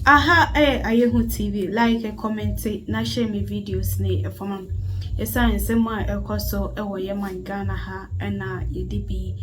Aha, Ayehu TV, like, comment, na share me videos ne from esan sema ekoso ewo ye man Ghana ha na yedibi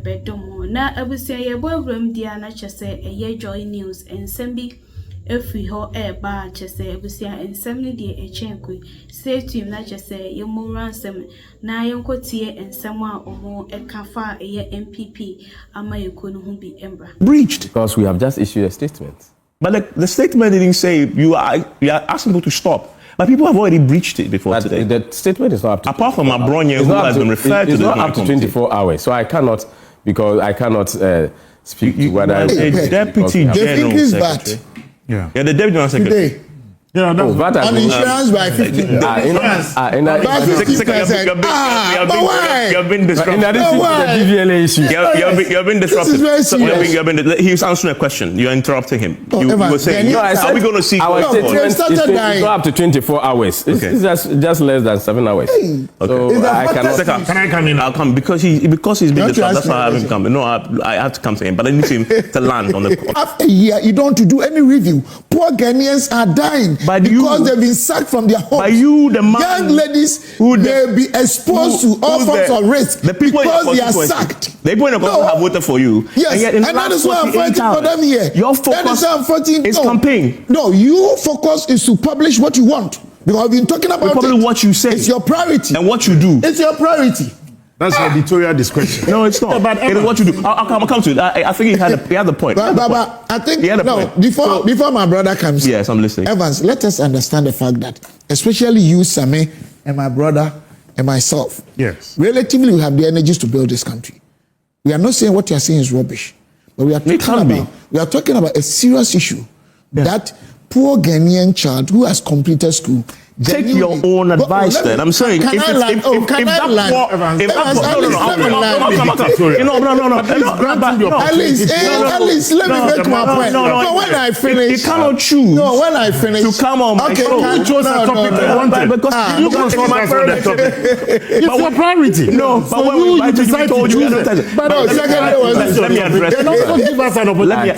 bedomo na abusia ye boabram dia na chese eye Joynews ensem bi efri ho ba chese abusia ensem ne die echenkui stay tuned na chese ye monransem na yenkotie ensem a omo ekafa eye NPP ama yekonu hu bi embra breached because we have just issued a statement. But the statement didn't say you are asking people to stop. But people have already breached it before today. The statement is not up to. Apart from Abronye, who has been referred to, it's not up to 24 hours. So I cannot, because I cannot speak to whether a deputy general secretary. Yeah, the deputy general secretary. Today. Yeah, no. On insurance by 50%. But why? You have been disrupted. In addition to the DVLA issue. You have been disrupted. He was answering a question. You're interrupting him. You were saying, are we going to see our statement is not up to 24 hours. It's just less than 7 hours. So I cannot. Can I come in? I'll come because he's been disrupted. That's why I haven't come. No, I have to come to him. But I need him to land on the call. After a year, you don't do any review. Poor Ghanaians are dying. Because they've been sacked from their homes. By you, the man, young ladies may be exposed to all forms of risk because they are sacked. The people in the country have voted for you. Yes, and that is why I'm fighting for them here. Your focus is campaign. No, your focus is to publish what you want. Because I've been talking about what you say. It's your priority. And what you do. It's your priority. That's editorial discretion. No, it's not. But it is what you do. I'll come to it. I think he had the point. But I think before my brother comes. Yes, I'm listening. Evans, let us understand the fact that, especially you, Sammy, and my brother and myself. Yes. Relatively, we have the energies to build this country. We are not saying what you are saying is rubbish, but we are talking about a serious issue that poor Ghanaian child who has completed school. Take your own advice then. I'm saying if that at least let me make my point. No, when I finish, you cannot choose. No, when I finish to come on. Okay, you chose a topic you wanted because you don't want my topic. It's your priority. No, but when you decide to choose it. But no, let me address.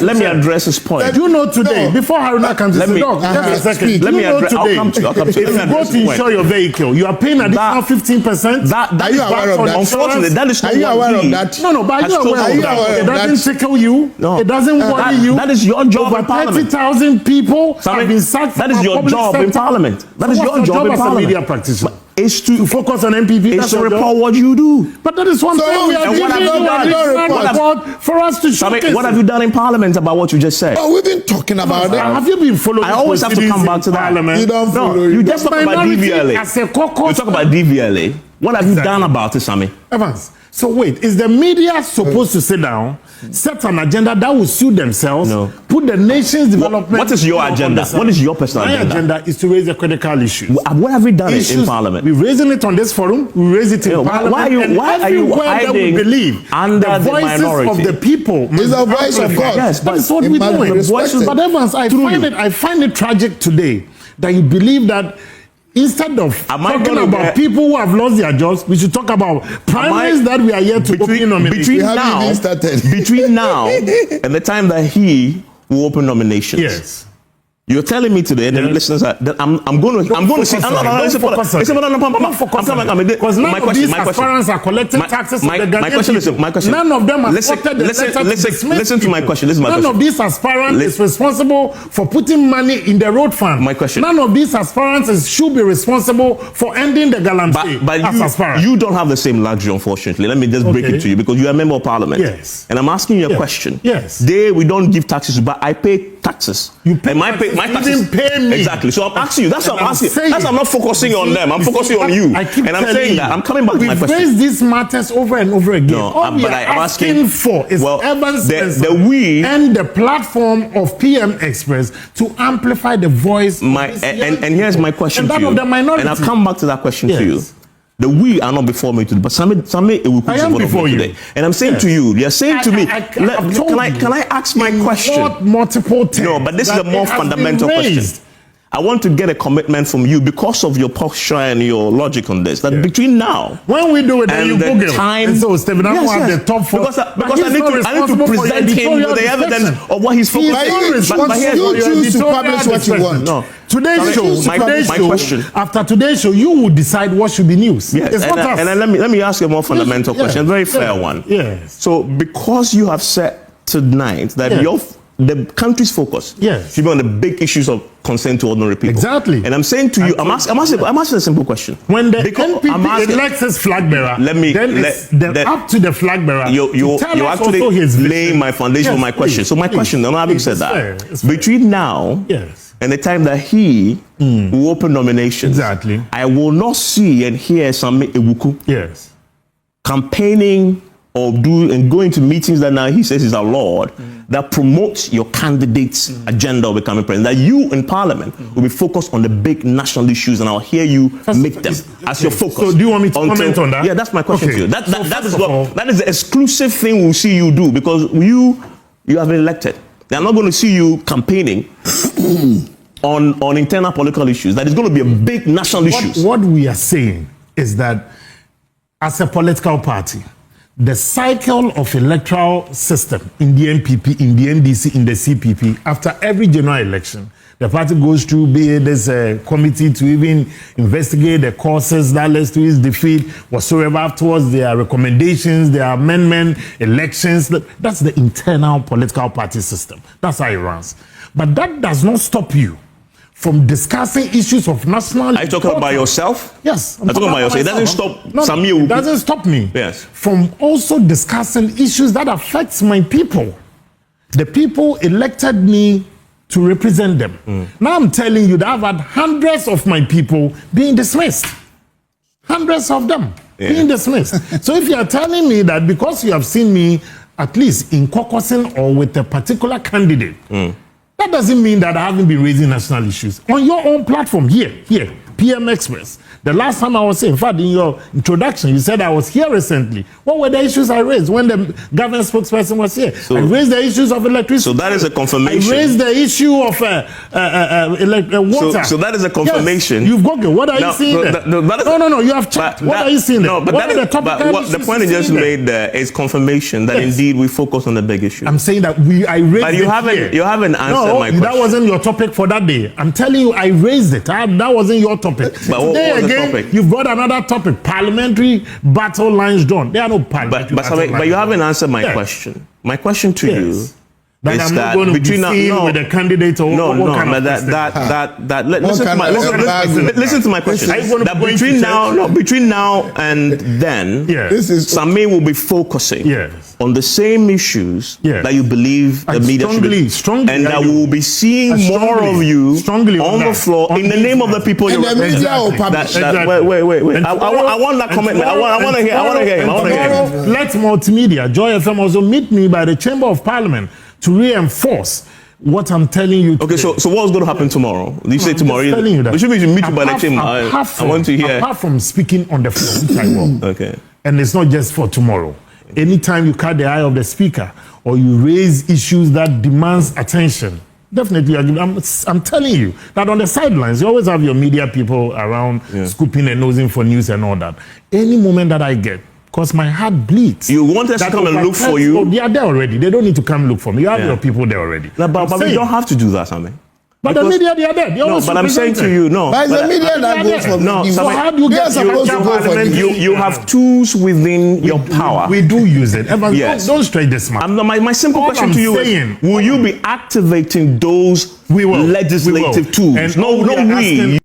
Let me address this point. You know today before Haruna comes, let me address. I'll come to. If you go to insure your vehicle, you are paying additional 15%. Are you aware of that? Unfortunately, that is not. Are you aware of that? No, but are you aware of that? It doesn't tickle you. No. It doesn't worry you. That is your job in Parliament. 30,000 people have been sacked. That is your job in Parliament. That is your job in Parliament. As a media practitioner. Is to focus on NPP. Is to report what you do. But that is one thing we are giving report for us to showcase. What have you done in Parliament about what you just said? Oh, we've been talking about it. Have you been following? I always have to come back to that. You don't follow. No, you just talk about DVLA. You talk about DVLA. What have you done about it, Sammy? Evans. So wait, is the media supposed to sit down, set an agenda that will suit themselves, put the nation's development? What is your agenda? What is your personal agenda? My agenda is to raise the critical issues. What have we done in Parliament? We're raising it on this forum. We raise it in Parliament. Why are you hiding that we believe under the voices minority? Of the people is the voice of God. Yes, that's what we're doing. But Evans, I find it tragic today that you believe that instead of talking about people who have lost their jobs, we should talk about primaries that we are yet to open nominations. Between now and the time that he will open nominations. Yes. You're telling me today, the listeners, that I'm going to see. Because none of these aspirants are collecting taxes from the Ghanaian. My question. None of them are supported the letter. Listen to my question. None of these aspirants is responsible for putting money in the road fund. My question. None of these aspirants should be responsible for ending the galamsey. But you don't have the same luxury, unfortunately. Let me just break it to you because you're a member of Parliament. Yes. And I'm asking you a question. Yes. We don't give taxes, but I pay taxes. You pay my taxes. Didn't pay me. Exactly. So I'm asking you. That's what I'm asking. That's I'm not focusing on them. I'm focusing on you. And I'm saying that. I'm coming back to my question. We've raised these matters over and over again. No, All we are asking for is Evans and the platform of PM Express to amplify the voice. And here's my question to you. Of the minority. And I'll come back to that question to you. The we are not before me today, but Sammy I am before you today. And I'm saying to you, you're saying to me, can I ask my question? Not multiple times. No, but this is a more fundamental question. I want to get a commitment from you because of your posture and your logic on this. That between now, when we do it, then you Google. Time, so Stephen, I have the top 4 because I need to present him with the evidence of what he's focusing on. You choose to publish what you want. No. Today's show, my question. After today's show, you will decide what should be news. Yes. It's not us. And then let me ask you a more fundamental question, a very fair one. Yes. So because you have said tonight that the country's focus should be on the big issues of concern to ordinary people. Exactly. And I'm saying to you, I'm asking a simple question. When the NPP elects his flag bearer, up to the flag bearer. You actually laying my foundation for my question. So my question, I'm having said that, between now and the time that he will open nominations, I will not see and hear some Awuku campaigning or going to meetings that now he says is allowed that promotes your candidate's agenda of becoming president. That you in Parliament will be focused on the big national issues, and I'll hear you make them as your focus. So do you want me to comment on that? Yeah, that's my question to you. That is the exclusive thing we'll see you do, because you have been elected. They're not going to see you campaigning on internal political issues. That is going to be a big national issue. What we are saying is that as a political party, the cycle of electoral system in the NPP, in the NDC, in the CPP, after every general election, the party goes through, be it as a committee to even investigate the causes that led to its defeat, whatsoever. Afterwards, there are recommendations, there are amendment, elections. That's the internal political party system. That's how it runs. But that does not stop you from discussing issues of national. Are you talking about yourself? Yes. I'm talking about yourself. It doesn't stop Sammy. It doesn't stop me from also discussing issues that affects my people. The people elected me to represent them. Now I'm telling you that I've had hundreds of my people being dismissed. Hundreds of them being dismissed. So if you are telling me that because you have seen me at least in caucusing or with a particular candidate, that doesn't mean that I haven't been raising national issues. On your own platform, here, PM Express. The last time I was here, in fact, in your introduction, you said I was here recently. What were the issues I raised when the government spokesperson was here? I raised the issues of electricity. So that is a confirmation. I raised the issue of water. So that is a confirmation. Yes, you've Googled. What are you seeing there? No, you have checked. What are you seeing there? The point you just made there is confirmation that indeed we focus on the big issue. I'm saying that I raised it. But you haven't answered my question. That wasn't your topic for that day. I'm telling you, I raised it. That wasn't your topic. But what was the topic? You've got another topic: parliamentary battle lines drawn. There are no parliamentary battle lines. But you haven't answered my question. My question to you is that I'm not going to be seen with a candidate or listen to my question. That between now and then, Sammy will be focusing on the same issues that you believe the media should be, and that we will be seeing more of you on the floor in the name of the people you represent. Wait. I want that commitment. I want to hear him. Let multimedia, Joy FM, also meet me by the Chamber of Parliament to reinforce what I'm telling you today. Okay, so what's going to happen tomorrow? You say tomorrow? I'm telling you that. We should meet you by the chamber. I want to hear. Apart from speaking on the floor, which I will. Okay. And it's not just for tomorrow. Anytime you catch the eye of the speaker or you raise issues that demands attention, definitely, I'm telling you that on the sidelines, you always have your media people around scooping and nosing for news and all that. Any moment that I get, because my heart bleeds. You want us to come and look for you? Oh, they are there already. They don't need to come look for me. You have your people there already. No, but we don't have to do that, Sammy. But the media, they are there. No, but I'm saying to you, no. But the media that goes for me. So how do you get supposed to go for you have tools within your power. We do use it. Evans, don't stretch this man. My simple question to you is, will you be activating those legislative tools? No, we.